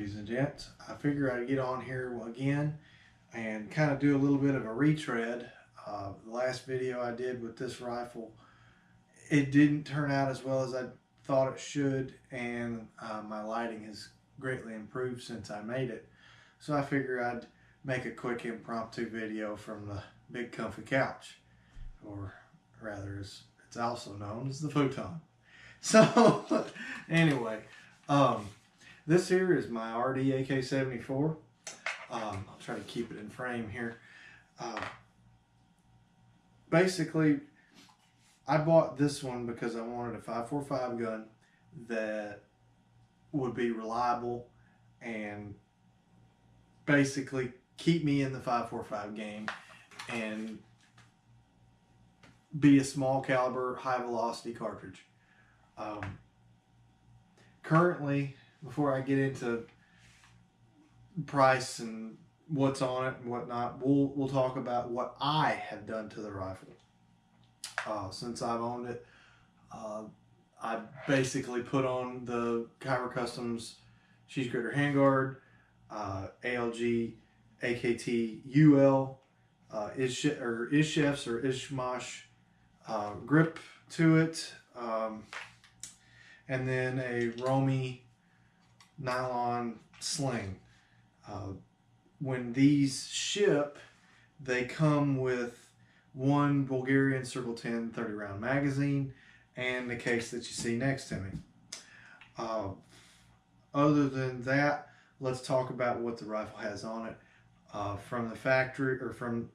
ladies and gents. I figure I'd get on here again and kind of do a little bit of a retread. The last video I did with this rifle, it didn't turn out as well as I thought it should, and my lighting has greatly improved since I made it. So I figure I'd make a quick impromptu video from the big comfy couch, or rather it's also known as the futon. So anyway, this here is my RDAK-74. I'll try to keep it in frame here. Basically, I bought this one because I wanted a 5.45 gun that would be reliable and basically keep me in the 5.45 game and be a small caliber, high velocity cartridge. Currently, before I get into price and what's on it and whatnot, we'll talk about what I have done to the rifle. Since I've owned it, I basically put on the Kyber Customs Cheese Grater handguard, ALG AKT UL, Ishchefs or Ishmash grip to it, and then a Romy nylon sling. When these ship, they come with one Bulgarian Circle 10 30-round magazine and the case that you see next to me. Other than that, let's talk about what the rifle has on it. From the factory, or from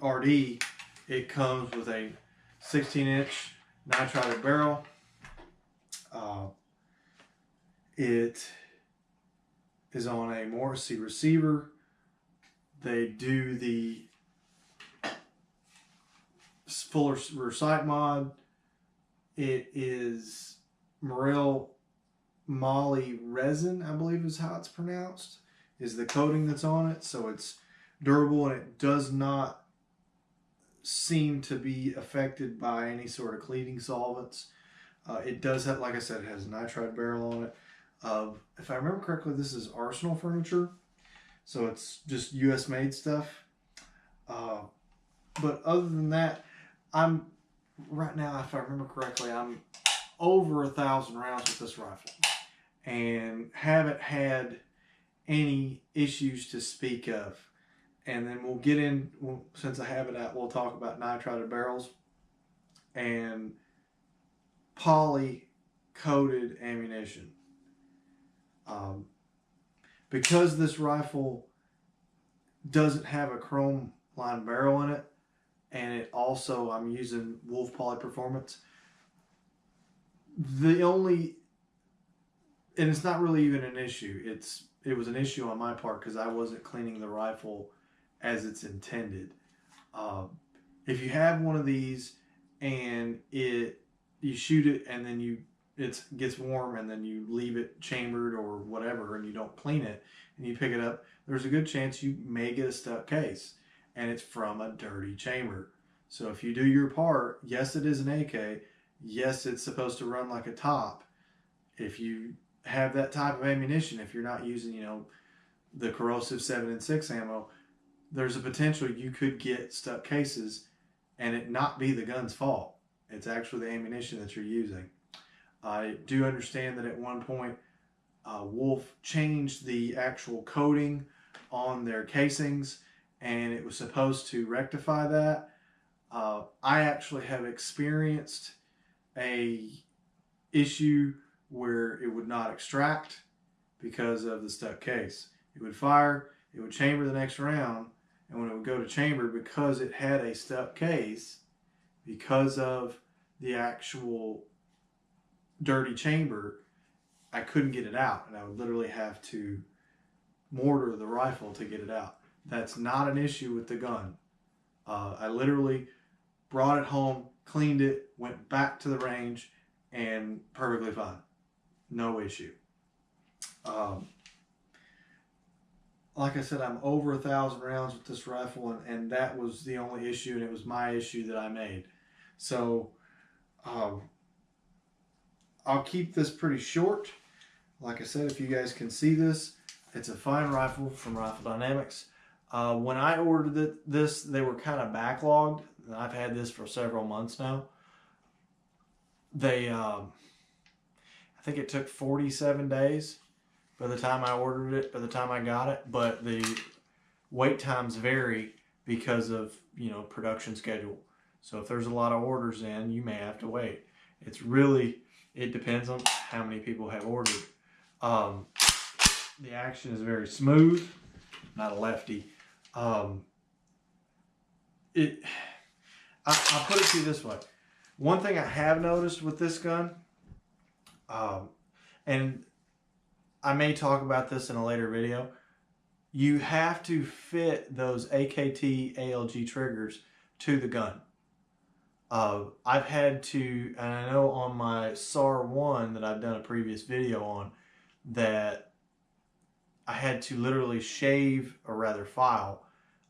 RD, it comes with a 16-inch nitride barrel. It is on a Morrissey receiver. They do the fuller sight mod. It is Morel Moly resin, I believe is how it's pronounced, is the coating that's on it. So it's durable and it does not seem to be affected by any sort of cleaning solvents. It does have, like I said, it has a nitride barrel on it. If I remember correctly, this is Arsenal furniture, so it's just US made stuff. But other than that, I'm right now, if I remember correctly, I'm over 1,000 rounds with this rifle and haven't had any issues to speak of. And then we'll get in, since I have it out, we'll talk about nitrided barrels and poly coated ammunition. Because this rifle doesn't have a chrome lined barrel in it, and it also, I'm using Wolf Poly Performance, and it's not really even an issue. It was an issue on my part because I wasn't cleaning the rifle as it's intended. If you have one of these and you shoot it and then it gets warm and then you leave it chambered or whatever and you don't clean it and you pick it up, there's a good chance you may get a stuck case, and it's from a dirty chamber. So if you do your part, yes, it is an AK, yes, it's supposed to run like a top. If you have that type of ammunition, if you're not using, the corrosive 7.6 ammo, there's a potential you could get stuck cases and it not be the gun's fault. It's actually the ammunition that you're using. I do understand that at one point, Wolf changed the actual coating on their casings, and it was supposed to rectify that. I actually have experienced a issue where it would not extract because of the stuck case. It would fire, it would chamber the next round, and when it would go to chamber, because it had a stuck case, because of the actual dirty chamber, I couldn't get it out, and I would literally have to mortar the rifle to get it out. That's not an issue with the gun. I literally brought it home, cleaned it, went back to the range, and perfectly fine. No issue. Like I said, I'm over 1,000 rounds with this rifle, and that was the only issue, and it was my issue that I made. So I'll keep this pretty short. Like I said, if you guys can see this, It's a fine rifle from Rifle Dynamics. When I ordered this, they were kind of backlogged. I've had this for several months now. I think it took 47 days by the time I ordered it, by the time I got it. But the wait times vary because of, production schedule. So if there's a lot of orders in, you may have to wait. It depends on how many people have ordered. The action is very smooth, not a lefty. I'll put it to you this way. One thing I have noticed with this gun, and I may talk about this in a later video, you have to fit those AKT ALG triggers to the gun. I've had to, and I know on my SAR-1 that I've done a previous video on, that I had to literally shave, or rather file,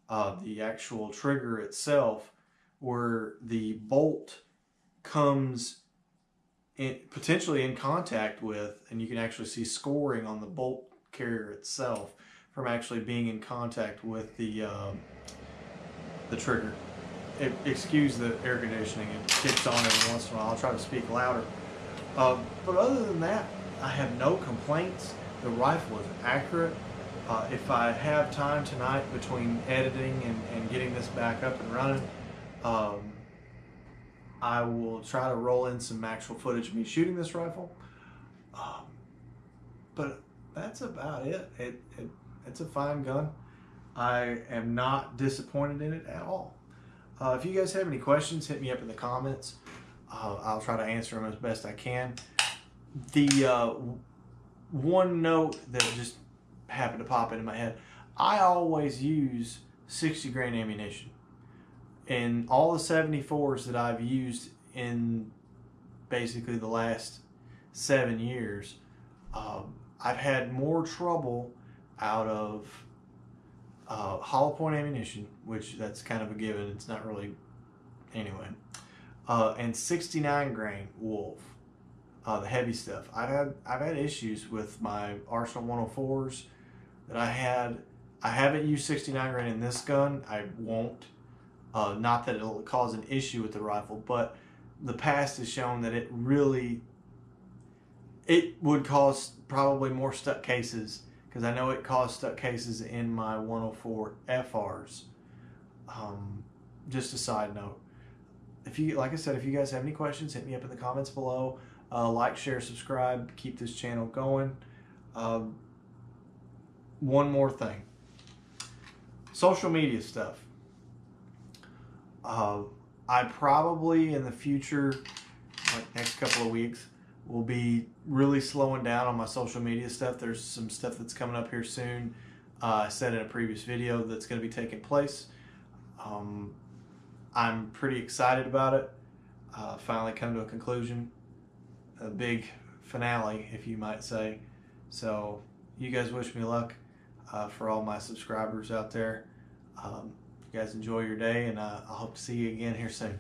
the actual trigger itself, where the bolt comes potentially in contact with, and you can actually see scoring on the bolt carrier itself from actually being in contact with the trigger. Excuse the air conditioning, it kicks on every once in a while. I'll try to speak louder. But other than that, I have no complaints. The rifle is accurate. If I have time tonight between editing and getting this back up and running, I will try to roll in some actual footage of me shooting this rifle. But that's about it. It's a fine gun. I am not disappointed in it at all. If you guys have any questions, hit me up in the comments. I'll try to answer them as best I can. The one note that just happened to pop into my head, I always use 60 grain ammunition. In all the 74s that I've used in basically the last 7 years, I've had more trouble out of hollow point ammunition, which that's kind of a given. It's not really, anyway. And 69 grain Wolf, the heavy stuff. I've had issues with my Arsenal 104s that I had. I haven't used 69 grain in this gun. I won't. Not that it'll cause an issue with the rifle, but the past has shown that it would cause probably more stuck cases, because I know it caused stuck cases in my 104 FRs. Just a side note. Like I said, if you guys have any questions, hit me up in the comments below. Like, share, subscribe, keep this channel going. One more thing. Social media stuff. I probably in the future, like next couple of weeks, will be really slowing down on my social media stuff. There's some stuff that's coming up here soon. I said in a previous video that's going to be taking place. I'm pretty excited about it. Finally come to a conclusion. A big finale, if you might say. So you guys wish me luck. For all my subscribers out there. You guys enjoy your day, and I hope to see you again here soon.